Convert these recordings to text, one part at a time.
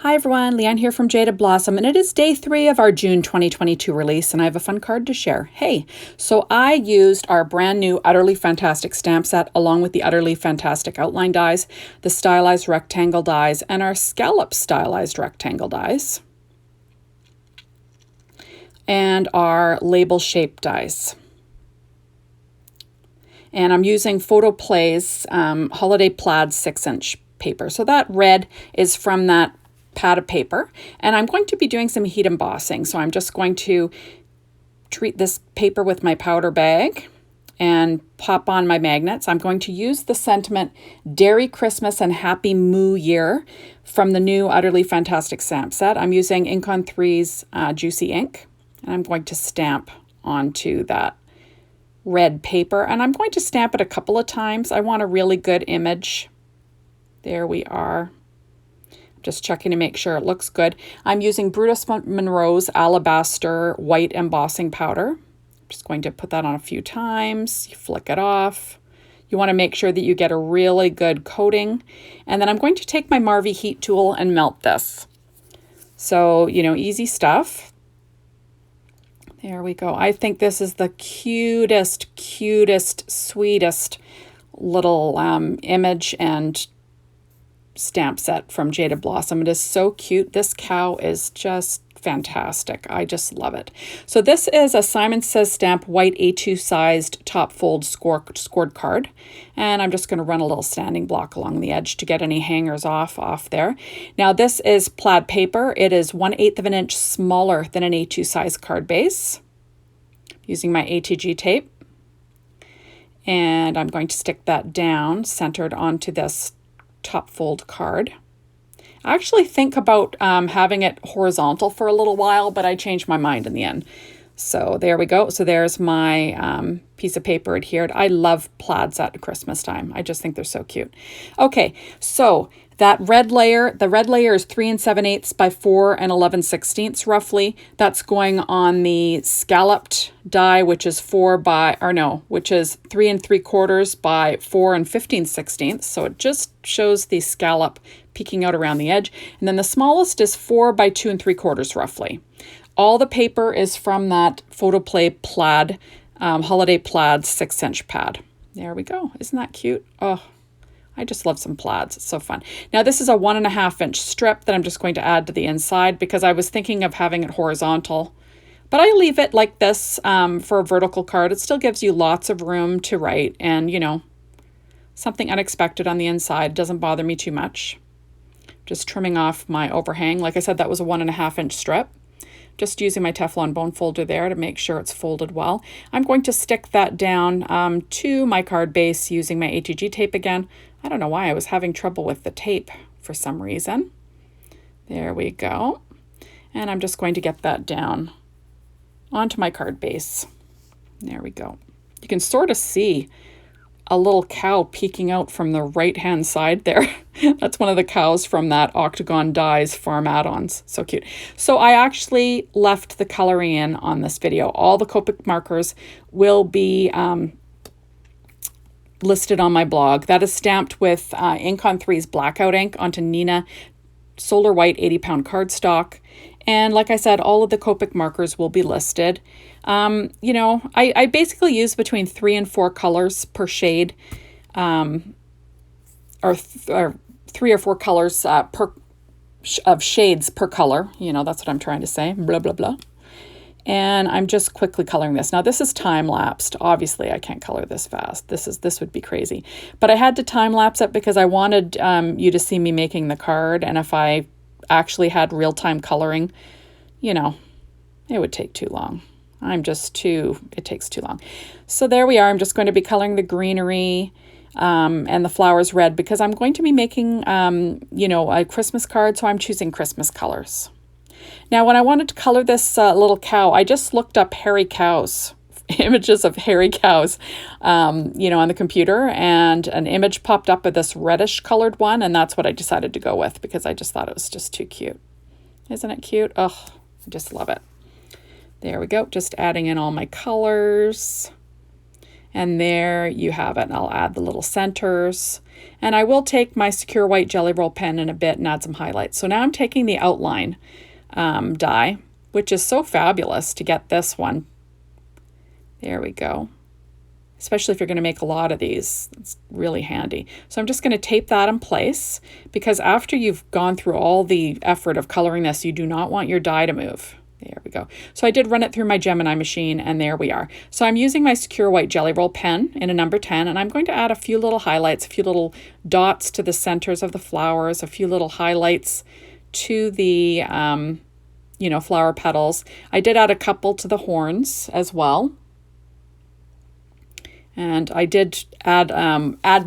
Hi everyone, Leanne here from Jaded Blossom, and it is day 3 of our June 2022 release, and I have a fun card to share. Hey, so I used our brand new Udderly Fantastic stamp set along with the Udderly Fantastic Outline dies, the Stylized Rectangle dies, and our Scalloped Stylized Rectangle dies, and our label shape dies. And I'm using Photo Play's Holiday Plaid 6-inch paper. So that red is from that pad of paper, and I'm going to be doing some heat embossing. So I'm just going to treat this paper with my powder bag and pop on my magnets. I'm going to use the sentiment Dairy Christmas and Happy Moo Year from the new Utterly Fantastic stamp set. I'm using Ink on 3's Juicy Ink, and I'm going to stamp onto that red paper, and I'm going to stamp it a couple of times. I want a really good image. There we are. Just checking to make sure it looks good. I'm using Brutus Monroe's Alabaster White Embossing Powder. I'm just going to put that on a few times. You flick it off. You want to make sure that you get a really good coating. And then I'm going to take my Marvy heat tool and melt this. So, you know, easy stuff. There we go. I think this is the cutest, sweetest little image and stamp set from Jaded Blossom. It is so cute. This cow is just fantastic. I just love it. So this is a Simon Says Stamp white A2 sized top fold scored card. And I'm just going to run a little standing block along the edge to get any hangers off there. Now this is plaid paper. It is 1/8 of an inch smaller than an A2 size card base. Using my ATG tape. And I'm going to stick that down centered onto this top fold card. I actually think about having it horizontal for a little while, but I changed my mind in the end. So there we go. So there's my piece of paper adhered. I love plaids at Christmas time. I just think they're so cute. Okay, so that red layer, the red layer is 3 7/8 by 4 11/16 roughly. That's going on the scalloped die, which is 3 3/4 by 4 15/16. So it just shows the scallop peeking out around the edge. And then the smallest is 4 by 2 3/4 roughly. All the paper is from that Photoplay plaid, Holiday Plaid 6-inch pad. There we go. Isn't that cute? Oh, I just love some plaids. It's so fun. Now this is a 1.5 inch strip that I'm just going to add to the inside because I was thinking of having it horizontal. But I leave it like this for a vertical card. It still gives you lots of room to write and, you know, something unexpected on the inside. It doesn't bother me too much. Just trimming off my overhang. Like I said, that was a 1.5 inch strip. Just using my Teflon bone folder there to make sure it's folded well. I'm going to stick that down to my card base using my ATG tape again. I don't know why I was having trouble with the tape for some reason. There we go. And I'm just going to get that down onto my card base. There we go. You can sort of see a little cow peeking out from the right-hand side there. That's one of the cows from that Octagon Dies farm add-ons. So cute. So I actually left the coloring in on this video. All the Copic markers will be listed on my blog. That is stamped with Ink on 3's Blackout ink onto Nina Solar White 80-pound cardstock. And like I said, all of the Copic markers will be listed. You know, I basically use between 3 and 4 colors per shade, or 3 or 4 colors of shades per color. You know, that's what I'm trying to say. Blah, blah, blah. And I'm just quickly coloring this. Now this is time-lapsed. Obviously I can't color this fast. This would be crazy. But I had to time-lapse it because I wanted you to see me making the card. And if I actually had real-time coloring, you know, it would take too long. It takes too long. So there we are. I'm just going to be coloring the greenery and the flowers red because I'm going to be making, you know, a Christmas card. So I'm choosing Christmas colors. Now, when I wanted to color this little cow, I just looked up hairy cows, images of hairy cows, you know, on the computer, and an image popped up of this reddish colored one, and that's what I decided to go with because I just thought it was just too cute. Isn't it cute? Oh, I just love it. There we go. Just adding in all my colors. And there you have it. And I'll add the little centers. And I will take my Secure White Jelly Roll pen in a bit and add some highlights. So now I'm taking the outline die, which is so fabulous to get this one. There we go. Especially if you're going to make a lot of these, it's really handy. So I'm just going to tape that in place, because after you've gone through all the effort of coloring this, you do not want your die to move. There we go. So I did run it through my Gemini machine, and there we are. So I'm using my Secure White Jelly Roll pen in a number 10, and I'm going to add a few little highlights, a few little dots to the centers of the flowers, a few little highlights to the, flower petals. I did add a couple to the horns as well. And I did add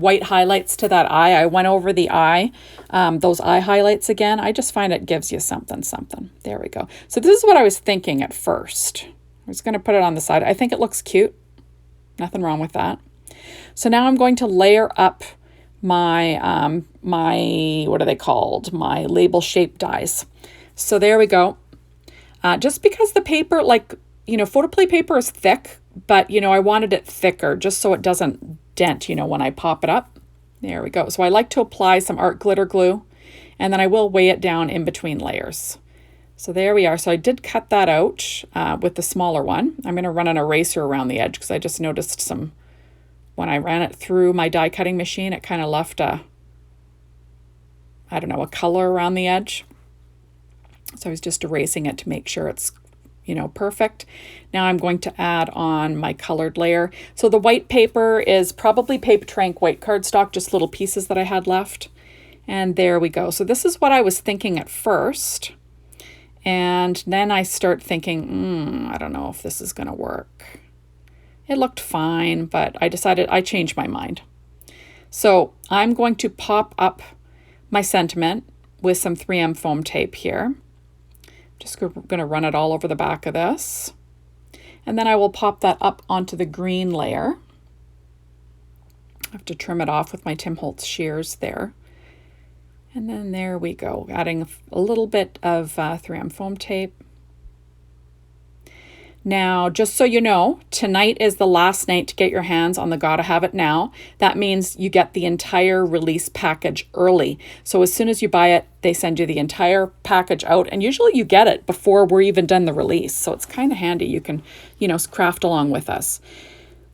white highlights to that eye. I went over the eye, those eye highlights again. I just find it gives you something. There we go. So this is what I was thinking at first. I was going to put it on the side. I think it looks cute. Nothing wrong with that. So now I'm going to layer up my, what are they called? My label shape dies. So there we go. Just because the paper, photoplay paper is thick, but, I wanted it thicker just so it doesn't dent, when I pop it up. There we go. So I like to apply some art glitter glue, and then I will weigh it down in between layers. So there we are. So I did cut that out with the smaller one. I'm going to run an eraser around the edge because I just noticed when I ran it through my die cutting machine, it kind of left a color around the edge. So I was just erasing it to make sure it's perfect. Now I'm going to add on my colored layer. So the white paper is probably Paper Trank white cardstock, just little pieces that I had left. And there we go. So this is what I was thinking at first. And then I start thinking, I don't know if this is going to work. It looked fine, but I changed my mind. So I'm going to pop up my sentiment with some 3M foam tape here. Just going to run it all over the back of this. And then I will pop that up onto the green layer. I have to trim it off with my Tim Holtz shears there. And then there we go, adding a little bit of 3M foam tape. Now, just so you know, tonight is the last night to get your hands on the Gotta Have It Now. That means you get the entire release package early. So as soon as you buy it, they send you the entire package out, and usually you get it before we're even done the release. So it's kind of handy. You can, craft along with us.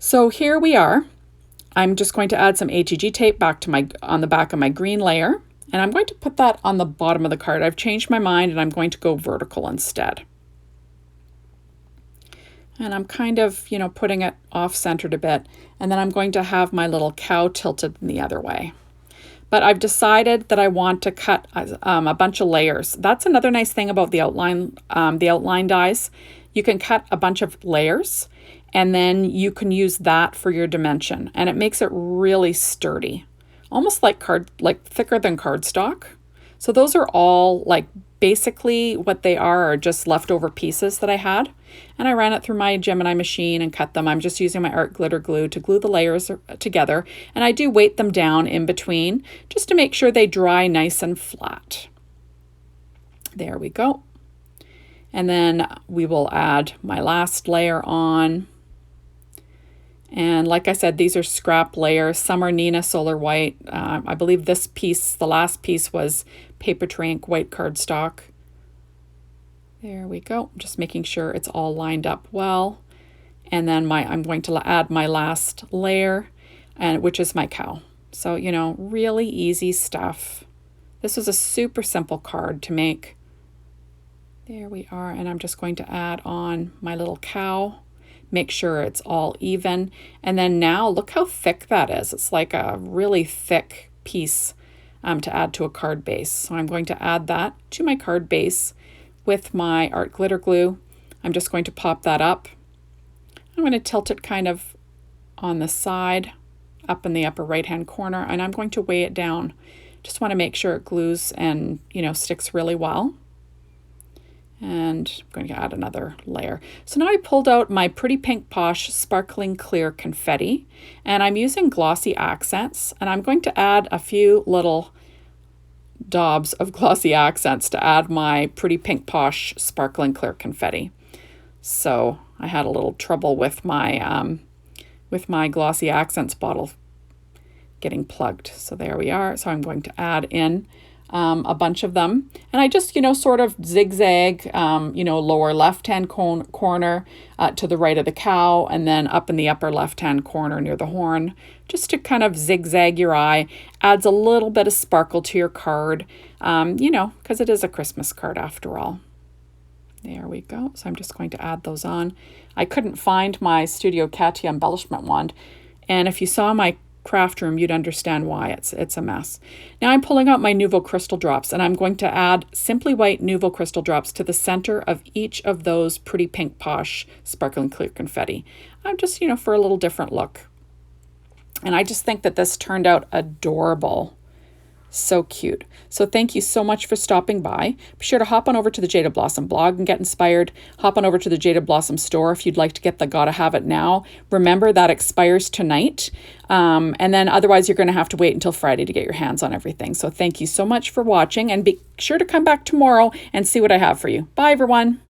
So here we are. I'm just going to add some HEG tape on the back of my green layer, and I'm going to put that on the bottom of the card. I've changed my mind, and I'm going to go vertical instead. And I'm kind of, putting it off-centered a bit. And then I'm going to have my little cow tilted in the other way. But I've decided that I want to cut a bunch of layers. That's another nice thing about the outline dies. You can cut a bunch of layers, and then you can use that for your dimension. And it makes it really sturdy. Almost like thicker than cardstock. So those are all basically what they are just leftover pieces that I had. And I ran it through my Gemini machine and cut them. I'm just using my art glitter glue to glue the layers together. And I do weight them down in between just to make sure they dry nice and flat. There we go. And then we will add my last layer on. And like I said, these are scrap layers. Some are Neenah Solar White. I believe this piece, the last piece, was Paper Trank white cardstock. There we go. Just making sure it's all lined up well. And then I'm going to add my last layer, which is my cow. So, really easy stuff. This was a super simple card to make. There we are. And I'm just going to add on my little cow. Make sure it's all even. And then now look how thick that is. It's like a really thick piece to add to a card base. So I'm going to add that to my card base with my art glitter glue. I'm just going to pop that up. I'm going to tilt it kind of on the side, up in the upper right hand corner, and I'm going to weigh it down. Just want to make sure it glues and sticks really well. And I'm going to add another layer. So now I pulled out my Pretty Pink Posh Sparkling Clear Confetti, and I'm using glossy accents, and I'm going to add a few little daubs of glossy accents to add my Pretty Pink Posh Sparkling Clear Confetti. So I had a little trouble with my glossy accents bottle getting plugged. So there we are. So I'm going to add in a bunch of them. And I just, sort of zigzag, lower left-hand corner to the right of the cow, and then up in the upper left-hand corner near the horn, just to kind of zigzag your eye. Adds a little bit of sparkle to your card, because it is a Christmas card after all. There we go. So I'm just going to add those on. I couldn't find my Studio Katia embellishment wand, and if you saw my craft room, you'd understand why it's a mess. Now I'm pulling out my Nuvo crystal drops, and I'm going to add Simply White Nuvo crystal drops to the center of each of those pretty pink posh sparkling clear confetti. I'm just, for a little different look. And I just think that this turned out adorable. So cute. So thank you so much for stopping by. Be sure to hop on over to the Jaded Blossom blog and get inspired. Hop on over to the Jaded Blossom store if you'd like to get the Gotta Have It Now. Remember, that expires tonight. And then otherwise you're going to have to wait until Friday to get your hands on everything. So thank you so much for watching, and be sure to come back tomorrow and see what I have for you. Bye, everyone.